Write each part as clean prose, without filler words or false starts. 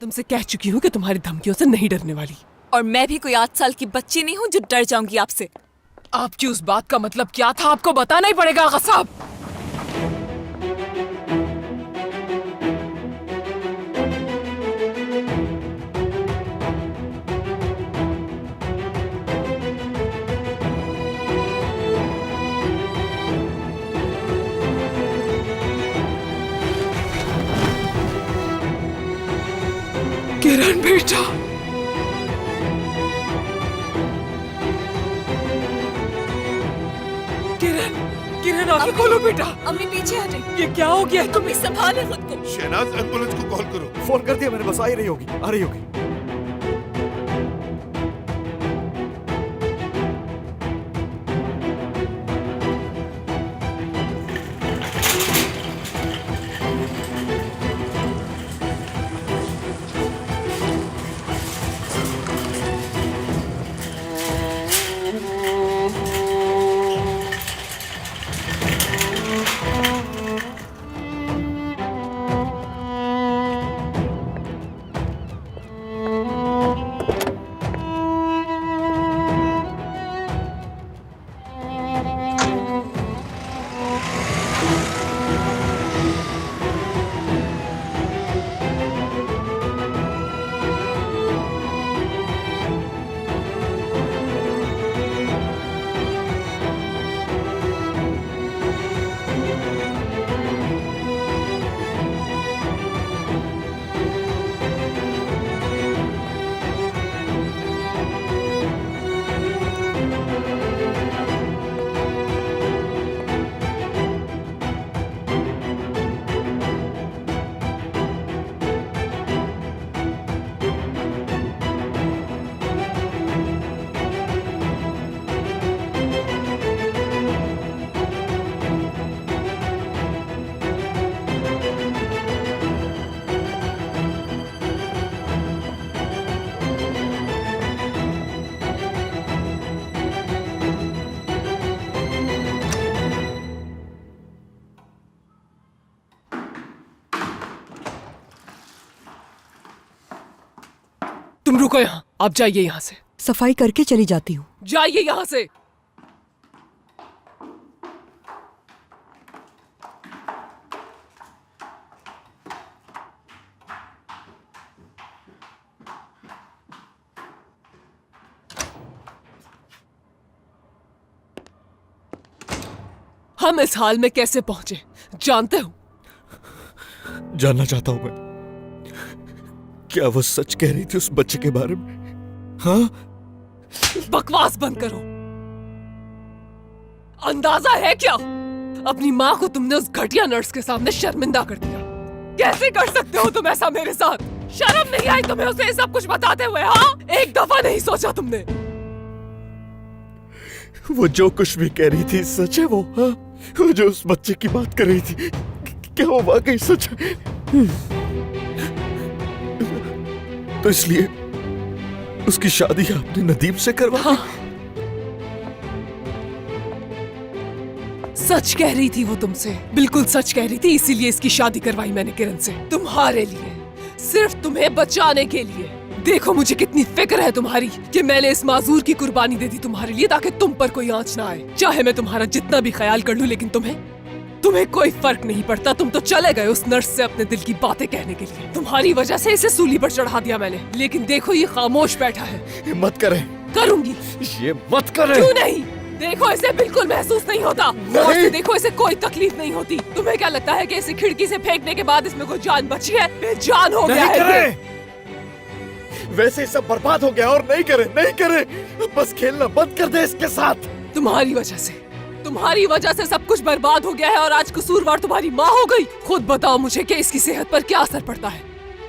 तुमसे कह चुकी हूँ कि तुम्हारी धमकियों से नहीं डरने वाली। और मैं भी कोई 8 साल की बच्ची नहीं हूँ जो डर जाऊंगी आपसे। आपकी उस बात का मतलब क्या था आपको बताना ही पड़ेगा आगा साहब। किरण बेटा, किरण आंखें खोलो बेटा। अम्मी पीछे हटे। ये क्या हो गया अम्मी संभाले खुद को। शहनाज, एम्बुलेंस को कॉल करो। फोन कर दिया मैंने, बस आ ही रही होगी, आ रही होगी। तुम रुको यहाँ, आप जाइए यहाँ से। सफाई करके चली जाती हूँ। जाइए यहाँ से। हम इस हाल में कैसे पहुंचे जानते हो? जानना चाहता हूं मैं, क्या वो सच कह रही थी उस बच्चे के बारे में? हाँ? बकवास बंद करो। अंदाजा है क्या? अपनी माँ को तुमने उस घटिया नर्स के सामने शर्मिंदा कर दिया। कैसे कर सकते हो तुम ऐसा मेरे साथ? शर्म नहीं आई तुम्हें उसे सब कुछ बताते हुए? हाँ, एक दफा नहीं सोचा तुमने? वो जो कुछ भी कह रही थी सच है वो? हाँ? वो जो उस बच्चे की बात कर रही थी, क्या वो वाकई सच है? तो इसलिए उसकी शादी आपने नदीम से करवा दी? हाँ। सच कह रही थी वो तुमसे, बिल्कुल सच कह रही थी, इसीलिए इसकी शादी करवाई मैंने किरण से, तुम्हारे लिए, सिर्फ तुम्हें बचाने के लिए। देखो मुझे कितनी फिक्र है तुम्हारी कि मैंने इस माजूर की कुर्बानी दे दी तुम्हारे लिए ताकि तुम पर कोई आंच ना आए। चाहे मैं तुम्हारा जितना भी ख्याल कर लूं, लेकिन तुम्हें कोई फर्क नहीं पड़ता। तुम तो चले गए उस नर्स से अपने दिल की बातें कहने के लिए। तुम्हारी वजह से इसे सूली पर चढ़ा दिया मैंने, लेकिन देखो ये खामोश बैठा है। मत करें। करूंगी। ये मत करें। क्यों नहीं? देखो इसे बिल्कुल महसूस नहीं होता। नहीं। देखो इसे कोई तकलीफ नहीं होती। तुम्हें क्या लगता है कि इसे खिड़की से फेंकने के बाद इसमें कोई जान बची है? बेजान हो गया है। वैसे सब बर्बाद हो गया और नहीं करे। बस खेलना बंद कर दे इसके साथ। तुम्हारी वजह से सब कुछ बर्बाद हो गया है और आज कसूरवार तुम्हारी माँ हो गई। खुद बताओ मुझे कि इसकी सेहत पर क्या असर पड़ता है?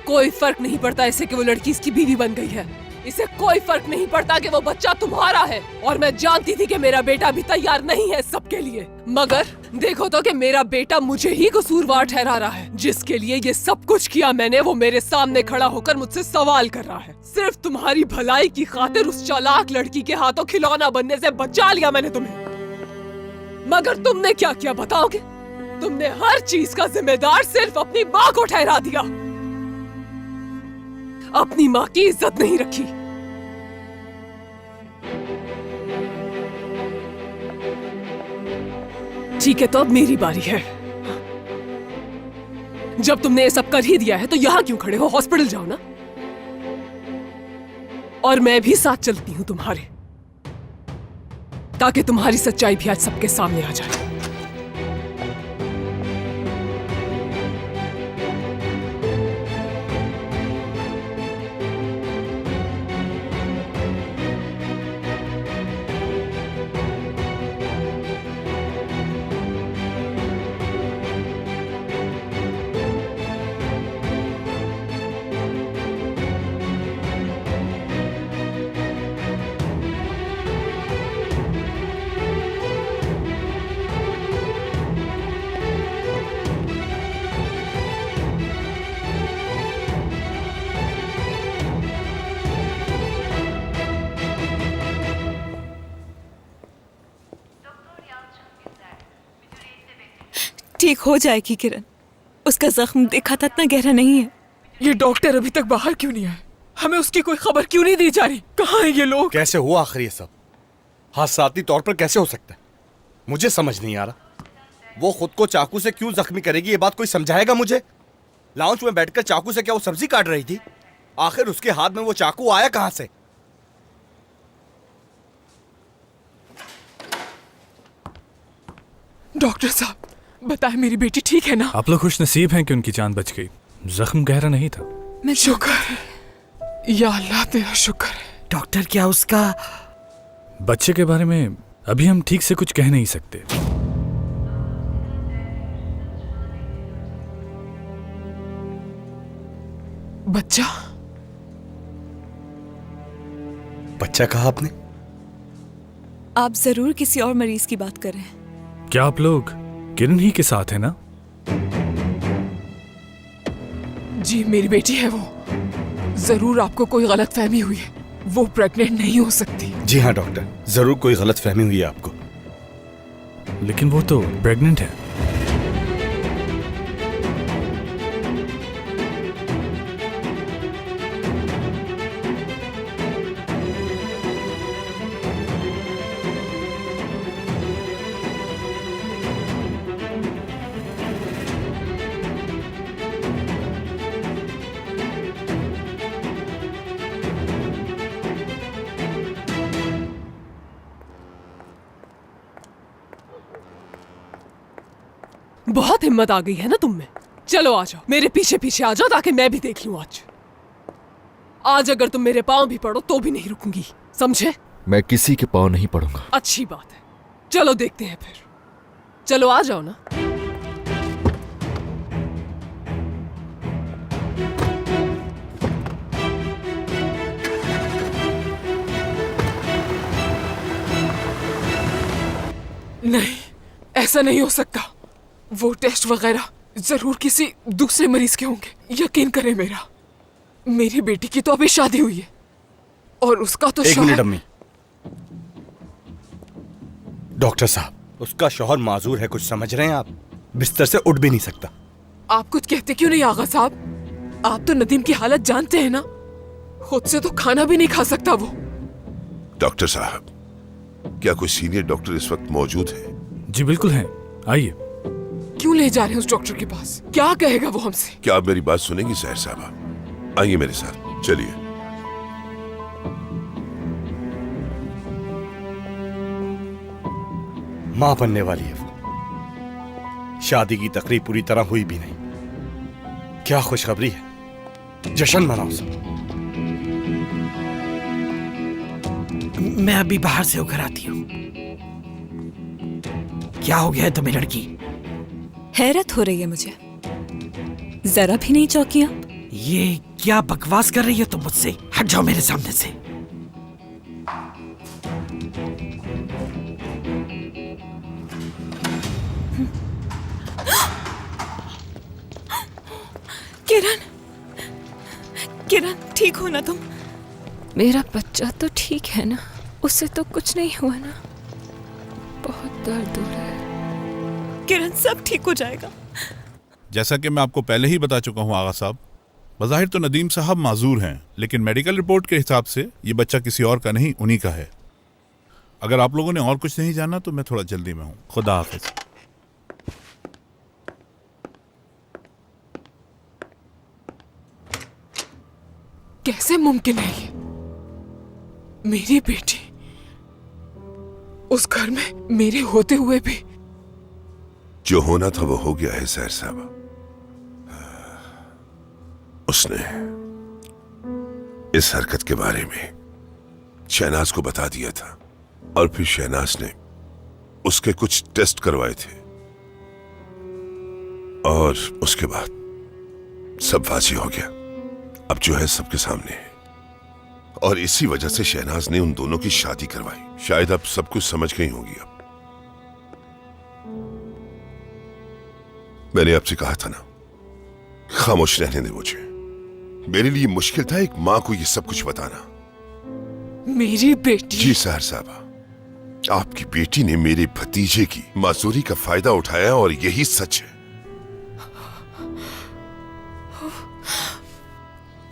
कोई फर्क नहीं पड़ता इसे कि वो लड़की इसकी बीवी बन गई है। इसे कोई फर्क नहीं पड़ता कि वो बच्चा तुम्हारा है। और मैं जानती थी कि मेरा बेटा भी तैयार नहीं है सबके लिए, मगर देखो तो कि मेरा बेटा मुझे ही कसूरवार ठहरा रहा है। जिसके लिए ये सब कुछ किया मैंने, वो मेरे सामने खड़ा होकर मुझसे सवाल कर रहा है। सिर्फ तुम्हारी भलाई की खातिर उस चालाक लड़की के हाथों खिलौना बनने से बचा लिया मैंने तुम्हें। मगर तुमने क्या किया बताओगे? तुमने हर चीज का जिम्मेदार सिर्फ अपनी माँ को ठहरा दिया। अपनी माँ की इज्जत नहीं रखी। ठीक है, तो अब मेरी बारी है। जब तुमने ये सब कर ही दिया है तो यहाँ क्यों खड़े हो? हॉस्पिटल जाओ ना। और मैं भी साथ चलती हूँ तुम्हारे, ताकि तुम्हारी सच्चाई भी आज सबके सामने आ जाए। ठीक हो जाएगी किरण, उसका जख्म देखा था इतना गहरा नहीं है। ये डॉक्टर अभी तक बाहर क्यों नहीं आए? हमें उसकी कोई खबर क्यों नहीं दी जा रही? कहाँ हैं ये लोग? कैसे हुआ आखिर ये सब? हादसाती तौर पर कैसे हो सकता है? मुझे समझ नहीं आ रहा। वो खुद को चाकू से क्यों जख्मी करेगी, ये बात कोई समझाएगा मुझे? लाउंज में बैठकर चाकू से क्या वो सब्जी काट रही थी? आखिर उसके हाथ में वो चाकू आया कहां से? डॉक्टर साहब बताएं, मेरी बेटी ठीक है ना? आप लोग खुश नसीब हैं कि उनकी जान बच गई। जख्म गहरा नहीं था। मैं शुक्र है, या अल्लाह तेरा शुक्र है। डॉक्टर, क्या उसका बच्चे के बारे में अभी हम ठीक से कुछ कह नहीं सकते। बच्चा? बच्चा कहा आपने? आप जरूर किसी और मरीज की बात कर रहे हैं। क्या आप लोग किरण ही के साथ हैं ना? जी मेरी बेटी है वो। जरूर आपको कोई गलतफहमी हुई है, वो प्रेग्नेंट नहीं हो सकती। जी हाँ डॉक्टर, जरूर कोई गलतफहमी हुई है आपको। लेकिन वो तो प्रेग्नेंट है। बहुत हिम्मत आ गई है ना तुम में। चलो आ जाओ, मेरे पीछे पीछे आ जाओ ताकि मैं भी देख लूं। आज अगर तुम मेरे पांव भी पड़ो तो भी नहीं रुकूंगी, समझे? मैं किसी के पाँव नहीं पड़ूंगा। अच्छी बात है, चलो देखते हैं फिर। चलो आ जाओ ना। नहीं, ऐसा नहीं हो सकता। वो टेस्ट वगैरह जरूर किसी दूसरे मरीज के होंगे। यकीन करें मेरा, मेरी बेटी की तो अभी शादी हुई है और उसका तो एक शौहर। मिनट अम्मी। डॉक्टर साहब, उसका शौहर माजूर है, कुछ समझ रहे हैं आप? बिस्तर से उठ भी नहीं सकता। आप कुछ कहते क्यों नहीं आगा साहब? आप तो नदीम की हालत जानते हैं ना, खुद से तो खाना भी नहीं खा सकता वो। डॉक्टर साहब, क्या कोई सीनियर डॉक्टर इस वक्त मौजूद है? जी बिल्कुल हैं, आइए। क्यों ले जा रहे हैं उस डॉक्टर के पास? क्या कहेगा वो हमसे? क्या आप मेरी बात सुनेंगी सहर साहबा? आइए मेरे साथ, चलिए। मां बनने वाली है वो। शादी की तकरीब पूरी तरह हुई भी नहीं। क्या खुशखबरी है, जश्न मनाओ सब। मैं अभी बाहर से होकर आती हूँ। क्या हो गया है तुम्हें लड़की? हैरत हो रही है मुझे, जरा भी नहीं चौंकी आप। ये क्या बकवास कर रही हो तुम मुझसे? हट जाओ मेरे सामने से। किरण, किरण ठीक हो ना तुम? मेरा बच्चा तो ठीक है ना? उसे तो कुछ नहीं हुआ ना? बहुत दर्द हो रहा है। किरण सब ठीक हो जाएगा। जैसा कि मैं आपको पहले ही बता चुका हूं आगा साहब, बज़ाहिर तो नदीम साहब माजूर हैं, लेकिन मेडिकल रिपोर्ट के हिसाब से ये बच्चा किसी और का नहीं, उन्हीं का है। अगर आप लोगों ने और कुछ नहीं जाना तो मैं थोड़ा जल्दी में हूँ। खुदा हाफिज। कैसे मुमकिन है ये? मेरी बेटी उस घर में मेरे होते हुए भी। जो होना था वो हो गया है सैर साहब। उसने इस हरकत के बारे में शहनाज को बता दिया था और फिर शहनाज ने उसके कुछ टेस्ट करवाए थे और उसके बाद सब वाजी हो गया। अब जो है सबके सामने है और इसी वजह से शहनाज ने उन दोनों की शादी करवाई। शायद अब सब कुछ समझ गई होंगी। अब मैंने आपसे कहा था ना, खामोश रहने दे मुझे। मेरे लिए मुश्किल था एक मां को ये सब कुछ बताना। मेरी बेटी? जी सहर साहबा, आपकी बेटी ने मेरे भतीजे की मासूरी का फायदा उठाया और यही सच है।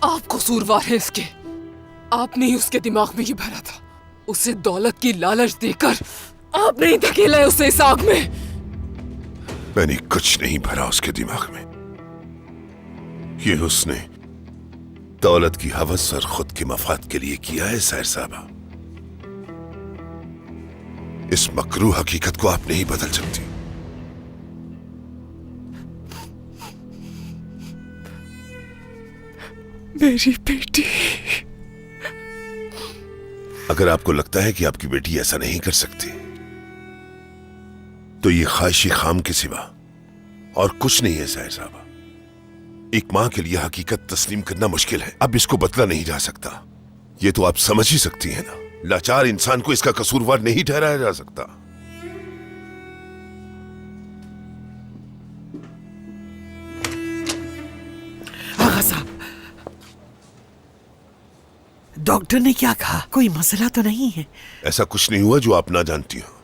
आप कसूरवार है इसके। आपने ही उसके दिमाग में ये भरा था। उसे दौलत की लालच देकर आपने ही धकेला है उसे इस आग में। मैंने कुछ नहीं भरा उसके दिमाग में। ये उसने दौलत की हवस और खुद के मफाद के लिए किया है सहर साहबा। इस मकरू हकीकत को आप नहीं बदल सकती। मेरी बेटी। अगर आपको लगता है कि आपकी बेटी ऐसा नहीं कर सकती तो ये ख्वाहिशी खाम के सिवा और कुछ नहीं है सहर साहबा। एक मां के लिए हकीकत तस्लीम करना मुश्किल है। अब इसको बदला नहीं जा सकता। ये तो आप समझ ही सकती हैं ना। लाचार इंसान को इसका कसूरवार नहीं ठहराया जा सकता। आगा साहब, डॉक्टर ने क्या कहा? कोई मसला तो नहीं है? ऐसा कुछ नहीं हुआ जो आप ना जानती हो।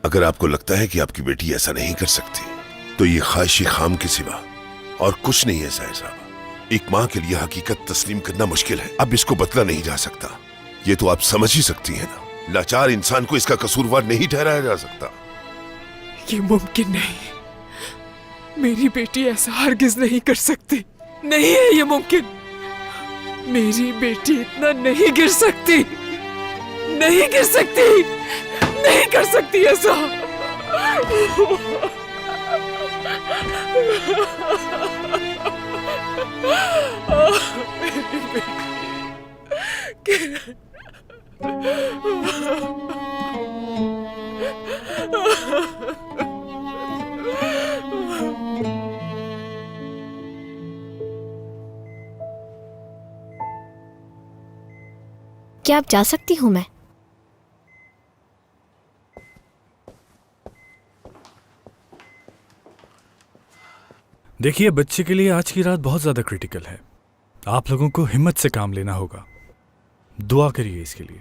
अगर आपको लगता है कि आपकी बेटी ऐसा नहीं कर सकती तो ये ख्वाहिशी खाम के सिवा और कुछ नहीं है सहर साहब। एक मां के लिए हकीकत तस्लीम करना मुश्किल है। अब इसको बदला नहीं जा सकता। ये तो आप समझ ही सकती हैं ना। लाचार इंसान को इसका कसूरवार नहीं ठहराया जा सकता। ये मुमकिन नहीं। मेरी बेटी ऐसा हरगिज नहीं कर सकती। नहीं है ये मुमकिन। मेरी बेटी इतना नहीं गिर सकती। नहीं गिर सकती। नहीं कर सकती ऐसा। मेरी बेटी। क्या अब जा सकती हूँ मैं? देखिए, बच्चे के लिए आज की रात बहुत ज्यादा क्रिटिकल है। आप लोगों को हिम्मत से काम लेना होगा। दुआ करिए इसके लिए।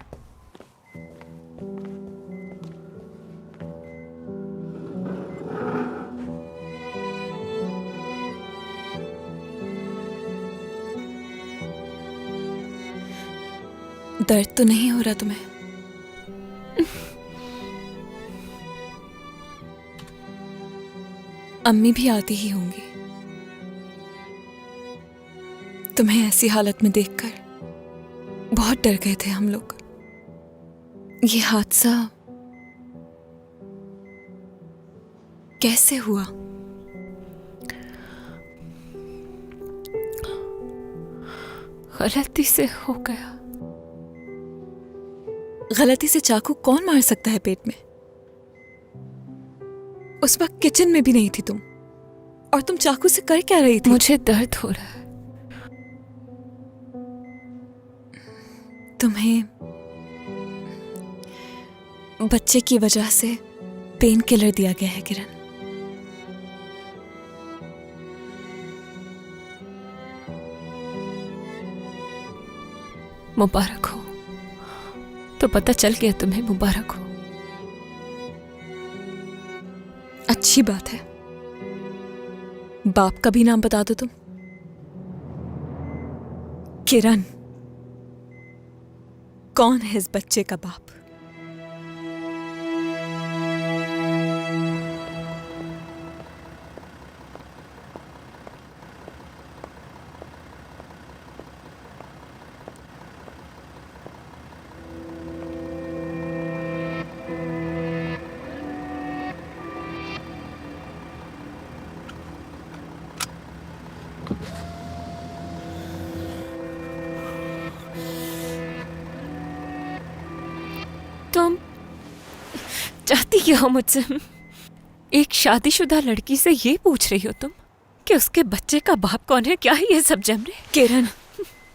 दर्द तो नहीं हो रहा तुम्हें? अम्मी भी आती ही होंगी। तुम्हें ऐसी हालत में देखकर बहुत डर गए थे हम लोग। ये हादसा कैसे हुआ? गलती से हो गया। गलती से चाकू कौन मार सकता है पेट में? उस वक्त किचन में भी नहीं थी तुम, और तुम चाकू से कर क्या रही थी? मुझे दर्द हो रहा है। तुम्हें बच्चे की वजह से पेन किलर दिया गया है किरण। मुबारक हो। तो पता चल गया तुम्हें, मुबारक हो। अच्छी बात है। बाप का भी नाम बता दो तुम। किरण, कौन है इस बच्चे का बाप? तुम चाहती क्या हो मुझसे? एक शादीशुदा लड़की से ये पूछ रही हो तुम कि उसके बच्चे का बाप कौन है? क्या है ये सब जमरे? किरण,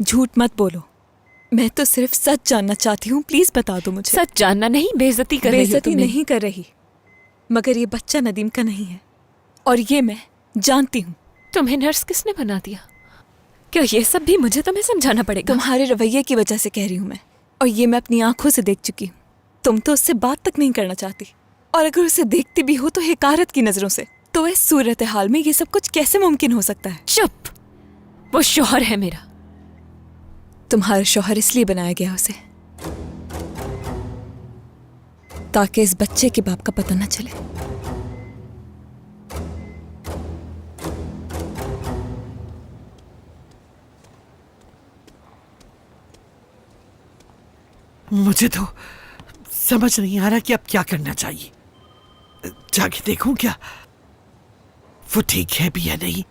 झूठ मत बोलो। मैं तो सिर्फ सच जानना चाहती हूँ, प्लीज बता दो मुझे। सच जानना नहीं, बेइज्जती कर रही हो बेइज्जती तुम। नहीं कर रही, मगर ये बच्चा नदीम का नहीं है, और ये मैं जानती हूँ। तुम्हें नर्स किसने बना दिया? क्या ये सब भी मुझे तुम्हें समझाना पड़ेगा? तुम्हारे रवैये की वजह से कह रही हूँ मैं, और ये मैं अपनी आंखों से देख चुकी हूँ। तुम तो उससे बात तक नहीं करना चाहती, और अगर उसे देखती भी हो तो हिकारत की नजरों से। तो इस सूरत हाल में ये सब कुछ कैसे मुमकिन हो सकता है? चुप! वो शौहर है मेरा। तुम्हारा शौहर इसलिए बनाया गया उसे ताकि इस बच्चे के बाप का पता न चले। मुझे तो समझ नहीं आ रहा कि अब क्या करना चाहिए। जाके देखूं क्या वो ठीक है भी या नहीं।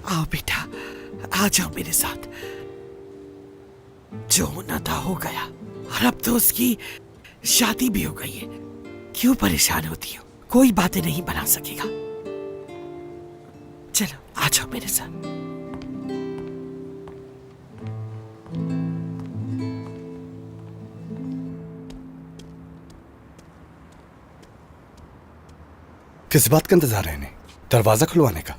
आओ बेटा, आ जाओ मेरे साथ। जो होना था हो गया, और अब तो उसकी शादी भी हो गई है। क्यों परेशान होती हो? कोई बातें नहीं बना सकेगा। चलो आ जाओ मेरे साथ। किस बात का इंतजार है इन्हें? दरवाजा खुलवाने का?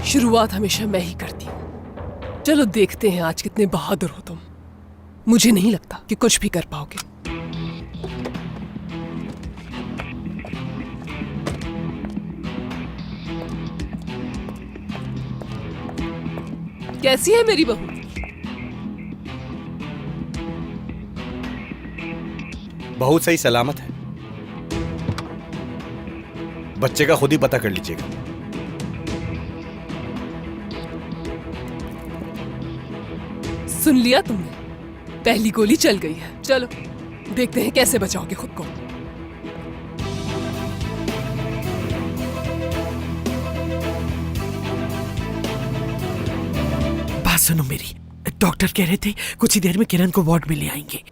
शुरुआत हमेशा मैं ही करती हूँ। चलो देखते हैं आज कितने बहादुर हो तुम। मुझे नहीं लगता कि कुछ भी कर पाओगे। कैसी है मेरी बहू? बहुत सही सलामत है। बच्चे का खुद ही पता कर लीजिएगा। सुन लिया तुमने? पहली गोली चल गई है। चलो देखते हैं कैसे बचाओगे खुद को। बात सुनो मेरी। डॉक्टर कह रहे थे कुछ ही देर में किरण को वार्ड में ले आएंगे।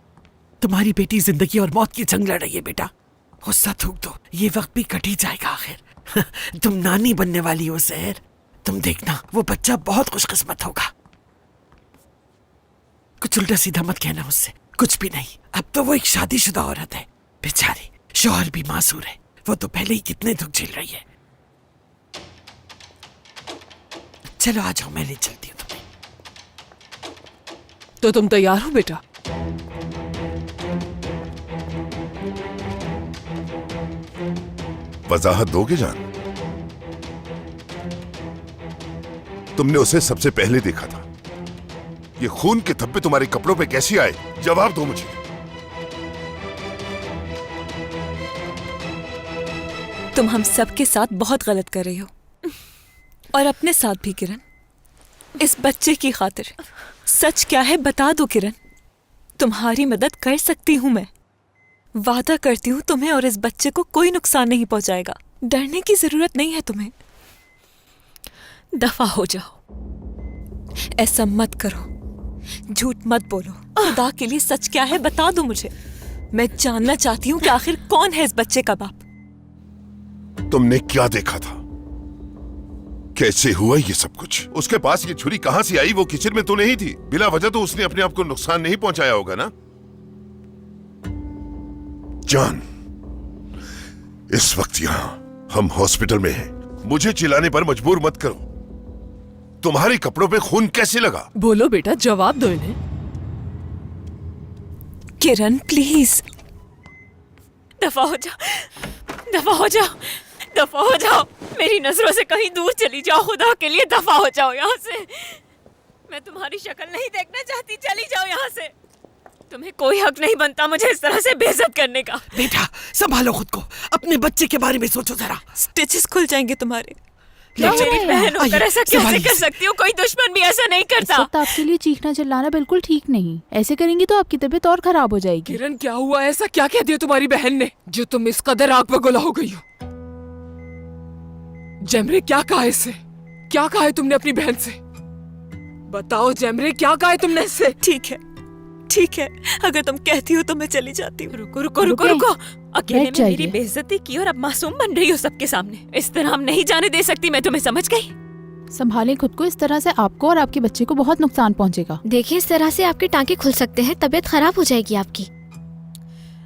तुम्हारी बेटी जिंदगी और मौत की जंग लड़ रही है बेटा। गुस्सा थूक दो, ये वक्त भी कट ही जाएगा आखिर। तुम नानी बनने वाली हो सहर। तुम देखना वो बच्चा बहुत खुशकिस्मत होगा। कुछ उल्टा सीधा मत कहना उससे, कुछ भी नहीं। अब तो वो एक शादीशुदा औरत है बेचारी। शौहर भी मासूर है, वो तो पहले ही कितने दुख झेल रही है। चलो आ जाओ, मैं ले चलती हूँ तुम्हें। तो तुम तैयार हो बेटा? वजाहत दोगे जान? तुमने उसे सबसे पहले देखा था। ये खून के धब्बे तुम्हारे कपड़ों पे कैसे आए? जवाब दो मुझे। तुम हम सब के साथ बहुत गलत कर रही हो। और अपने साथ भी किरण, इस बच्चे की खातिर। सच क्या है बता दो किरण, तुम्हारी मदद कर सकती हूँ मैं। वादा करती हूँ तुम्हें और इस बच्चे को कोई नुकसान नहीं पहुंचाएगा। डरने की जरूरत नहीं है तुम्हें। दफा हो जाओ। ऐसा मत करो, झूठ मत बोलो। खुदा के लिए सच क्या है बता दो मुझे। मैं जानना चाहती हूँ कि आखिर कौन है इस बच्चे का बाप। तुमने क्या देखा था? कैसे हुआ ये सब कुछ? उसके पास ये छुरी कहां से आई? वो किचन में तो नहीं थी। बिला वजह तो उसने अपने आप को नुकसान नहीं पहुंचाया होगा ना? जान, इस वक्त यहां हम हॉस्पिटल में हैं। मुझे चिल्लाने पर मजबूर मत करो। तुम्हारे कपड़ों पे खून कैसे लगा? बोलो बेटा, जवाब दो इन्हें। किरण प्लीज। दफा हो जाओ, दफा हो जाओ, दफा हो जाओ। मेरी नजरों से कहीं दूर चली जाओ। खुदा के लिए दफा हो जाओ यहाँ से। मैं तुम्हारी शक्ल नहीं देखना चाहती। चली जाओ यहाँ से। तुम्हें कोई हक नहीं बनता मुझे इस तरह से बेइज्जत करने का। बेटा संभालो खुद को, अपने बच्चे के बारे में सोचो जरा। स्टिचेस खुल जाएंगे तुम्हारे। मेरी बहन होकर ऐसा कैसे संभालिए। कर सकती हूँ? कोई दुश्मन भी ऐसा नहीं इस करता। वक्त आपके लिए चीखना चिल्लाना बिल्कुल ठीक नहीं। ऐसे करेंगी तो आपकी तबीयत और खराब हो जाएगी। किरण क्या हुआ? ऐसा क्या कह दिया तुम्हारी बहन ने जो तुम इस कदर आग बगोला हो गई हो? जेमरे क्या कहा इससे? क्या कहा है तुमने अपनी बहन से? बताओ जेमरे, क्या कहा है तुमने इससे? ठीक है, अगर तुम कहती हो तो मैं चली जाती हूँ। रुको रुको रुको रुको। अकेले बैठ में मेरी जाइए। बेइज्जती की और अब मासूम बन रही हो सबके सामने। इस तरह हम नहीं जाने दे सकती। मैं तुम्हें समझ गई। संभालें खुद को, इस तरह से आपको और आपके बच्चे को बहुत नुकसान पहुंचेगा। देखिए इस तरह से आपके टांके खुल सकते हैं, तबीयत खराब हो जाएगी आपकी।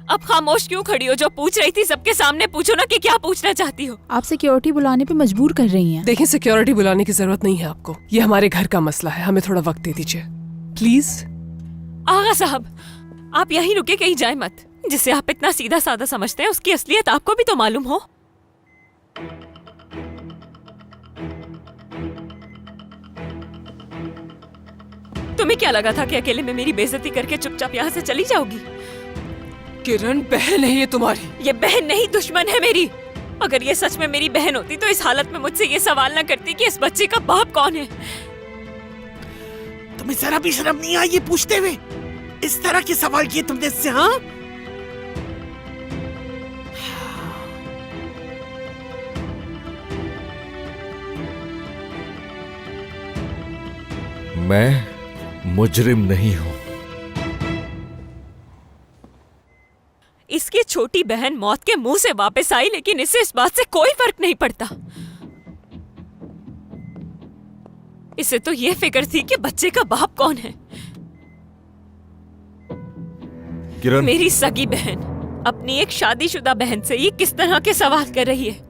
अब खामोश क्यों खड़ी हो? जो पूछ रही थी सबके सामने पूछो ना कि क्या पूछना चाहती हो। आप सिक्योरिटी बुलाने पे मजबूर कर रही हैं। देखिए, सिक्योरिटी बुलाने की जरूरत नहीं है आपको। ये हमारे घर का मसला है। हमें थोड़ा वक्त दे दीजिए प्लीज। आगा साहब, आप यहीं रुके, कहीं जाए मत। जिसे आप इतना सीधा साधा समझते हैं उसकी असलियत आपको भी तो मालूम हो। तुम्हें क्या लगा था कि अकेले में मेरी बेइज्जती करके चुपचाप यहाँ से चली जाओगी? किरण बहन है ये तुम्हारी। ये बहन नहीं, दुश्मन है मेरी। अगर ये सच में मेरी बहन होती तो इस हालत में मुझसे ये सवाल न करती कि इस बच्चे का बाप कौन है। तुम्हें जरा भी शर्म नहीं आई ये पूछते हुए? इस तरह के सवाल किए तुमने इससे? हाँ, मैं मुजरिम नहीं हूं। इसकी छोटी बहन मौत के मुंह से वापस आई, लेकिन इसे इस बात से कोई फर्क नहीं पड़ता। इसे तो ये फिक्र थी कि बच्चे का बाप कौन है। किरण, मेरी सगी बहन अपनी एक शादीशुदा बहन से ये किस तरह के सवाल कर रही है?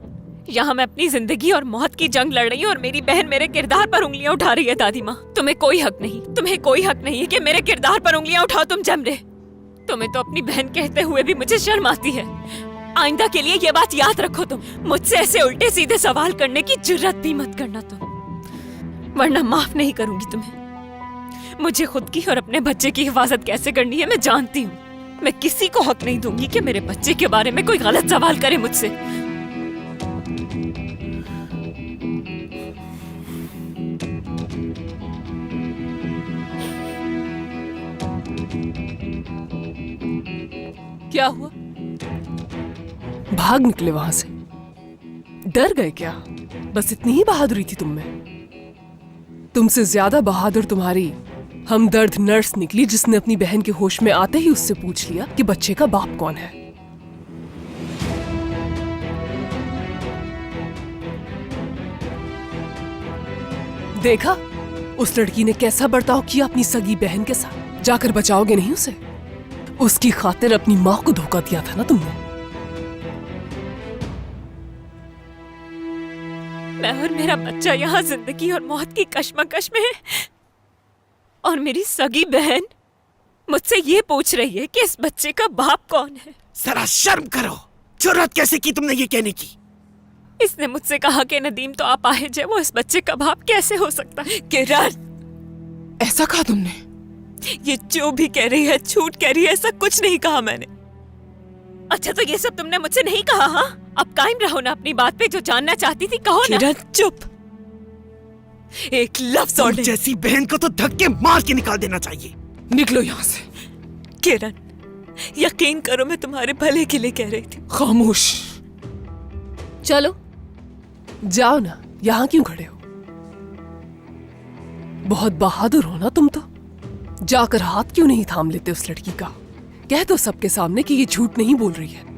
यहाँ मैं अपनी जिंदगी और मौत की जंग लड़ रही हूँ और मेरी बहन मेरे किरदार पर उंगलियां उठा रही है। दादी माँ, तुम्हें कोई हक नहीं, तुम्हें कोई हक नहीं है कि मेरे किरदार पर उंगलियां उठाओ। तुम जमरे, तुम्हें तो अपनी बहन कहते हुए भी मुझे शर्म आती है। आइंदा के लिए ये बात याद रखो। तुम मुझसे ऐसे उल्टे सीधे सवाल करने की जुर्रत भी मत करना तुम, वरना माफ नहीं करूंगी तुम्हें। मुझे खुद की और अपने बच्चे की हिफाजत कैसे करनी है मैं जानती हूँ। मैं किसी को हक नहीं दूंगी कि मेरे बच्चे के बारे में कोई गलत सवाल करे मुझसे। क्या हुआ? भाग निकले वहां से? डर गए क्या? बस इतनी ही बहादुरी थी तुम में? तुमसे ज्यादा बहादुर तुम्हारी हमदर्द नर्स निकली, जिसने अपनी बहन के होश में आते ही उससे पूछ लिया कि बच्चे का बाप कौन है। देखा उस लड़की ने कैसा बर्ताव किया अपनी सगी बहन के साथ। जाकर बचाओगे नहीं उसे? उसकी खातिर अपनी माँ को धोखा दिया था ना तुमने। मैं और मेरा बच्चा यहाँ जिंदगी और मौत की कश्मकश में है और मेरी सगी बहन मुझसे ये पूछ रही है कि इस बच्चे का बाप कौन है। जरा शर्म करो, जुर्रत कैसे की तुमने ये कहने की? इसने मुझसे कहा कि नदीम तो आप आए जे, वो इस बच्चे का बाप कैसे हो सकता है? किरण, ऐसा कहा तुमने? ये जो भी कह रही है झूठ कह रही है, ऐसा कुछ नहीं कहा मैंने। अच्छा तो ये सब तुमने मुझसे नहीं कहा? हाँ, अब कायम रहो ना अपनी बात पे। जो जानना चाहती थी कहो ना। किरण चुप। एक लफ्ज और नहीं। जैसी बहन को तो धक्के मार के निकाल देना चाहिए। निकलो यहाँ से। किरण, यकीन करो मैं तुम्हारे भले के लिए कह रही थी। खामोश। चलो जाओ ना, यहाँ क्यों खड़े हो? बहुत बहादुर हो ना तुम तो। जाकर हाथ क्यों नहीं थाम लेते उस लड़की का? कह दो सबके सामने कि ये झूठ नहीं बोल रही है।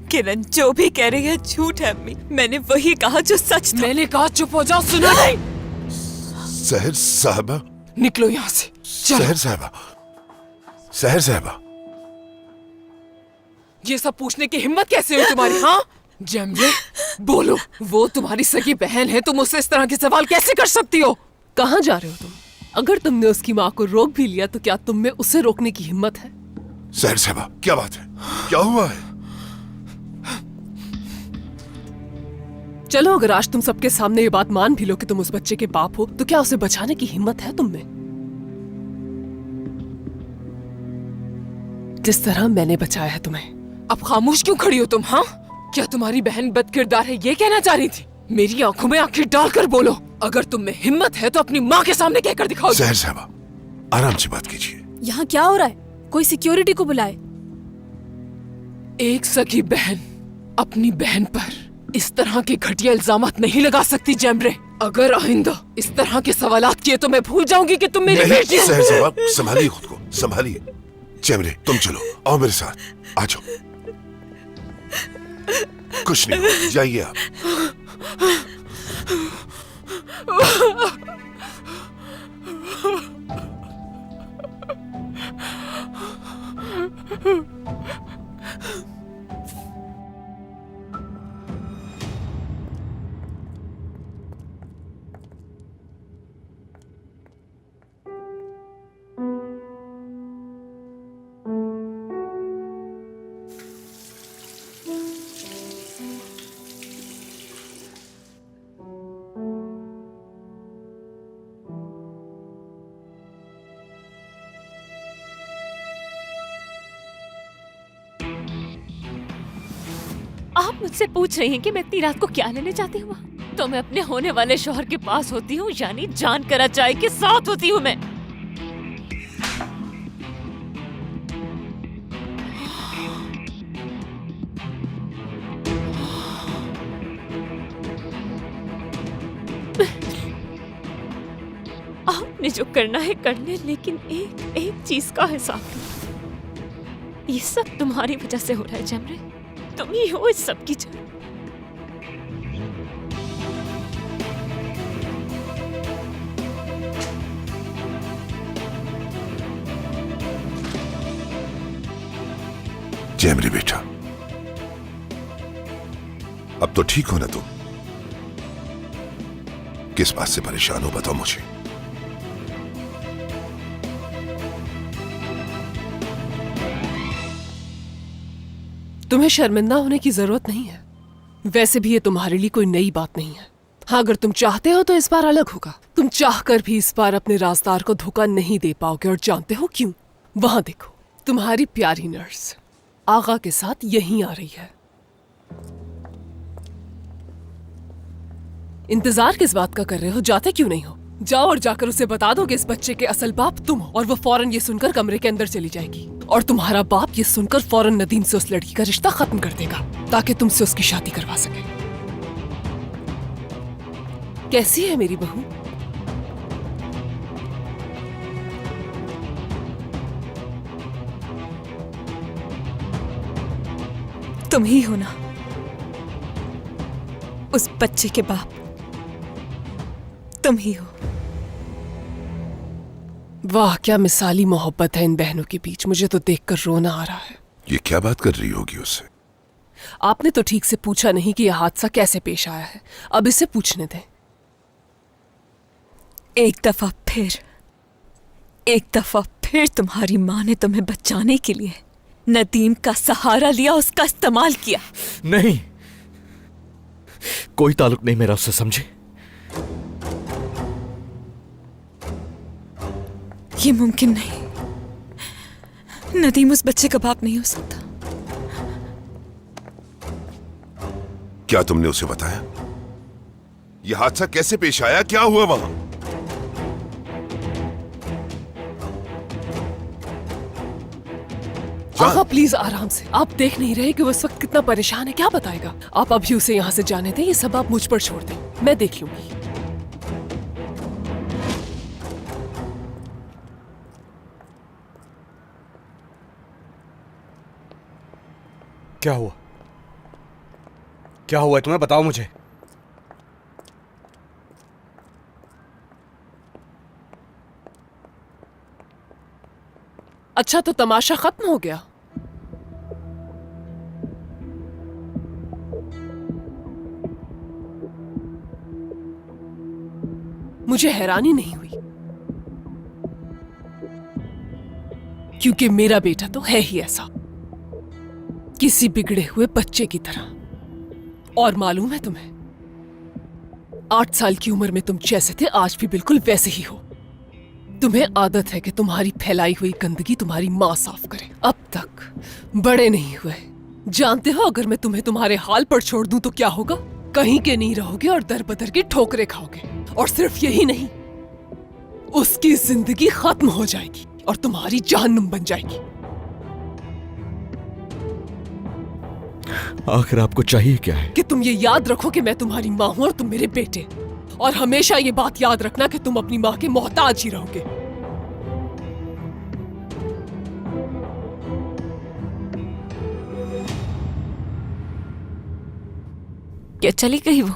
किरण, जो भी कह रही है झूठ है अम्मी। मैंने वही कहा जो सच था। मैंने कहा चुप हो जाओ, सुना नहीं? सहर साहबा, निकलो यहाँ से। सहर साहबा, सहर साहबा, ये सब पूछने की हिम्मत कैसे हुई तुम्हारी? हाँ जमरे, बोलो, वो तुम्हारी सगी बहन है, तुम उससे इस तरह के सवाल कैसे कर सकती हो? कहाँ जा रहे हो तुम? अगर तुमने उसकी माँ को रोक भी लिया तो क्या तुम में उसे रोकने की हिम्मत है? सहर साहबा, क्या बात है? क्या हुआ है? चलो, अगर आज तुम सबके सामने ये बात मान भी लो कि तुम उस बच्चे के बाप हो, तो क्या उसे बचाने की हिम्मत है तुम में? जिस तरह मैंने बचाया है तुम्हें। अब खामोश क्यों खड़ी हो तुम? हाँ, क्या तुम्हारी बहन बदकिरदार है ये कहना चाह रही थी? मेरी आंखों में आंखें डालकर बोलो। अगर तुम में हिम्मत है तो अपनी माँ के सामने कहकर दिखाओ। सहर साहबा, आराम से बात कीजिए। यहाँ क्या हो रहा है? कोई सिक्योरिटी को बुलाए। एक सगी बहन अपनी बहन पर इस तरह के घटिया इल्जामात नहीं लगा सकती जैमरे। अगर आइंदा इस तरह के सवालात किए तो मैं भूल जाऊंगी कि तुम मेरी बेटी हो। सहर साहबा, संभालिए खुद को, संभालिए। जैमरे, तुम चलो, आओ मेरे साथ, आ जाओ। कुछ नहीं हुआ, जाइए आप। आप मुझसे पूछ रही हैं कि मैं इतनी रात को क्या लेने जाती हूँ? तो मैं अपने होने वाले शौहर के पास होती हूँ, यानी जान कराचाई के साथ होती हूँ मैं। आपने जो करना है कर ले, लेकिन एक एक चीज का हिसाब दो। ये सब तुम्हारी वजह से हो रहा है जमरे। तुम ही हो इस सब की जड़। जैमरे बेटा, अब तो ठीक हो ना तुम? किस बात से परेशान हो, बताओ मुझे। तुम्हें शर्मिंदा होने की जरूरत नहीं है। वैसे भी ये तुम्हारे लिए कोई नई बात नहीं है। हाँ, अगर तुम चाहते हो तो इस बार अलग होगा। तुम चाहकर भी इस बार अपने राजदार को धोखा नहीं दे पाओगे, और जानते हो क्यों? वहां देखो, तुम्हारी प्यारी नर्स आगा के साथ यहीं आ रही है। इंतजार किस बात का कर रहे हो? जाते क्यों नहीं हो? जाओ और जाकर उसे बता दो कि इस बच्चे के असल बाप तुम हो, और वो फौरन ये सुनकर कमरे के अंदर चली जाएगी। और तुम्हारा बाप ये सुनकर फौरन नदीम से उस लड़की का रिश्ता खत्म कर देगा, ताकि तुमसे उसकी शादी करवा सके। कैसी है मेरी बहू? तुम ही हो ना उस बच्चे के बाप? तुम ही हो। वाह, क्या मिसाली मोहब्बत है इन बहनों के बीच। मुझे तो देखकर रोना आ रहा है। ये क्या बात कर रही होगी उससे? आपने तो ठीक से पूछा नहीं कि यह हादसा कैसे पेश आया है। अब इसे पूछने दें। एक दफा फिर तुम्हारी माँ ने तुम्हें बचाने के लिए नदीम का सहारा लिया, उसका इस्तेमाल किया। नहीं, कोई ताल्लुक नहीं मेरा उससे, समझे? ये मुमकिन नहीं। नदीम उस बच्चे का बाप नहीं हो सकता। क्या तुमने उसे बताया? ये हादसा कैसे पेश आया, क्या हुआ वहां? आका प्लीज आराम से, आप देख नहीं रहे कि वो इस वक्त कितना परेशान है, क्या बताएगा? आप अभी उसे यहाँ से जाने दें, ये सब आप मुझ पर छोड़ दें, मैं देख लूंगी। क्या हुआ? क्या हुआ है तुम्हें, बताओ मुझे। अच्छा तो तमाशा खत्म हो गया? मुझे हैरानी नहीं हुई, क्योंकि मेरा बेटा तो है ही ऐसा, किसी बिगड़े हुए बच्चे की तरह। और मालूम है तुम्हें, 8 साल की उम्र में तुम जैसे थे आज भी बिल्कुल वैसे ही हो। तुम्हें आदत है कि तुम्हारी फैलाई हुई गंदगी तुम्हारी माँ साफ करे। अब तक बड़े नहीं हुए। जानते हो अगर मैं तुम्हें तुम्हारे हाल पर छोड़ दूं तो क्या होगा? कहीं के नहीं रहोगे और दर बदर की ठोकरें खाओगे। और सिर्फ यही नहीं, उसकी जिंदगी खत्म हो जाएगी और तुम्हारी जहन्नुम बन जाएगी। आखिर आपको चाहिए क्या है? कि तुम ये याद रखो कि मैं तुम्हारी माँ हूं और तुम मेरे बेटे। और हमेशा ये बात याद रखना कि तुम अपनी माँ के मोहताज ही रहोगे। क्या चली गई वो?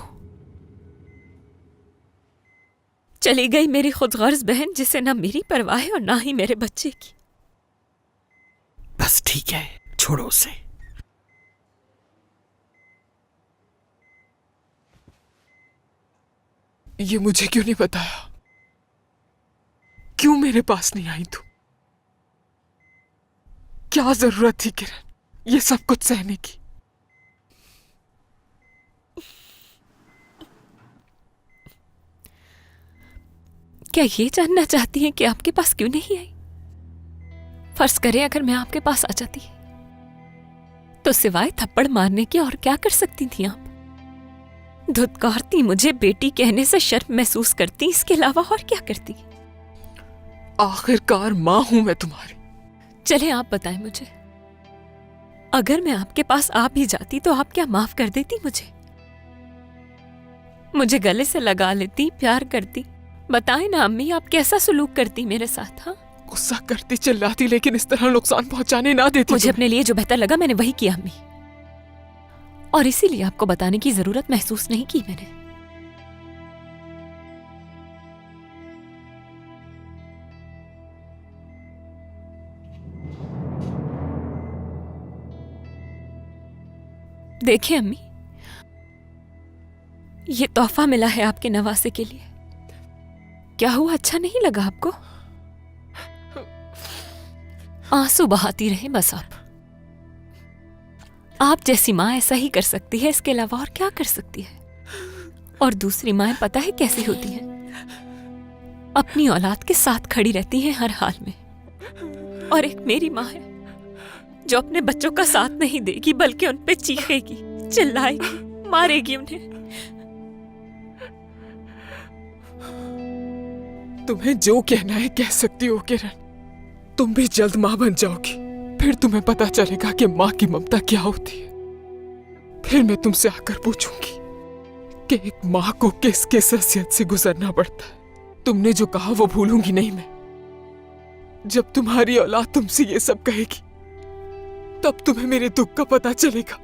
चली गई मेरी खुदगर्ज बहन, जिसे ना मेरी परवाह है और ना ही मेरे बच्चे की। बस ठीक है, छोड़ो उसे। ये मुझे क्यों नहीं बताया? क्यों मेरे पास नहीं आई तू? क्या जरूरत थी किरण ये सब कुछ सहने की? क्या ये जानना चाहती हैं कि आपके पास क्यों नहीं आई? फर्ज करें अगर मैं आपके पास आ जाती तो सिवाय थप्पड़ मारने के और क्या कर सकती थी आप? धुतकारती, मुझे बेटी कहने से शर्म महसूस करती, इसके अलावा और क्या करती? आखिरकार माँ हूं मैं तुम्हारी। चले आप बताएं मुझे, अगर मैं आपके पास आ भी जाती तो आप क्या माफ कर देती मुझे? मुझे गले से लगा लेती, प्यार करती? बताएं ना अम्मी, आप कैसा सुलूक करती मेरे साथ? हाँ, गुस्सा करती, चिल्लाती, लेकिन इस तरह नुकसान पहुंचाने ना देती। मुझे अपने लिए जो बेहतर लगा मैंने वही किया अम्मी, और इसीलिए आपको बताने की जरूरत महसूस नहीं की मैंने। देखिए अम्मी, ये तोहफा मिला है आपके नवासे के लिए। क्या हुआ, अच्छा नहीं लगा आपको? आंसू बहाती रहे बस आप जैसी माँ ऐसा ही कर सकती है, इसके अलावा और क्या कर सकती है? और दूसरी माएं पता है कैसी होती हैं? अपनी औलाद के साथ खड़ी रहती हैं हर हाल में। और एक मेरी माँ है जो अपने बच्चों का साथ नहीं देगी, बल्कि उन पे चीखेगी, चिल्लाएगी, मारेगी उन्हें। तुम्हें जो कहना है कह सकती हो किरण। तुम भी जल्द माँ बन जाओगी, फिर तुम्हें पता चलेगा कि माँ की ममता क्या होती है। फिर मैं तुमसे आकर पूछूंगी कि एक माँ को किस किस हैसियत से गुजरना पड़ता है। तुमने जो कहा वो भूलूंगी नहीं मैं। जब तुम्हारी औलाद तुमसे ये सब कहेगी तब तुम्हें मेरे दुख का पता चलेगा।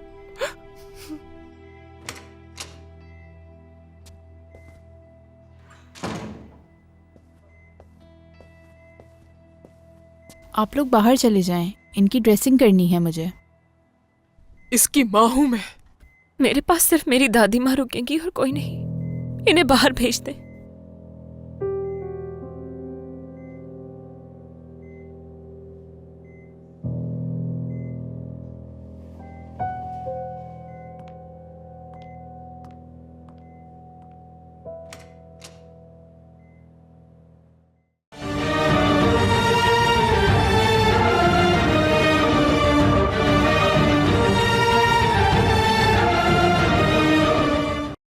आप लोग बाहर चले जाएं, इनकी ड्रेसिंग करनी है मुझे। इसकी माँ हूं मैं। मेरे पास सिर्फ मेरी दादी माँ रुकेंगी और कोई नहीं। इन्हें बाहर भेज दे।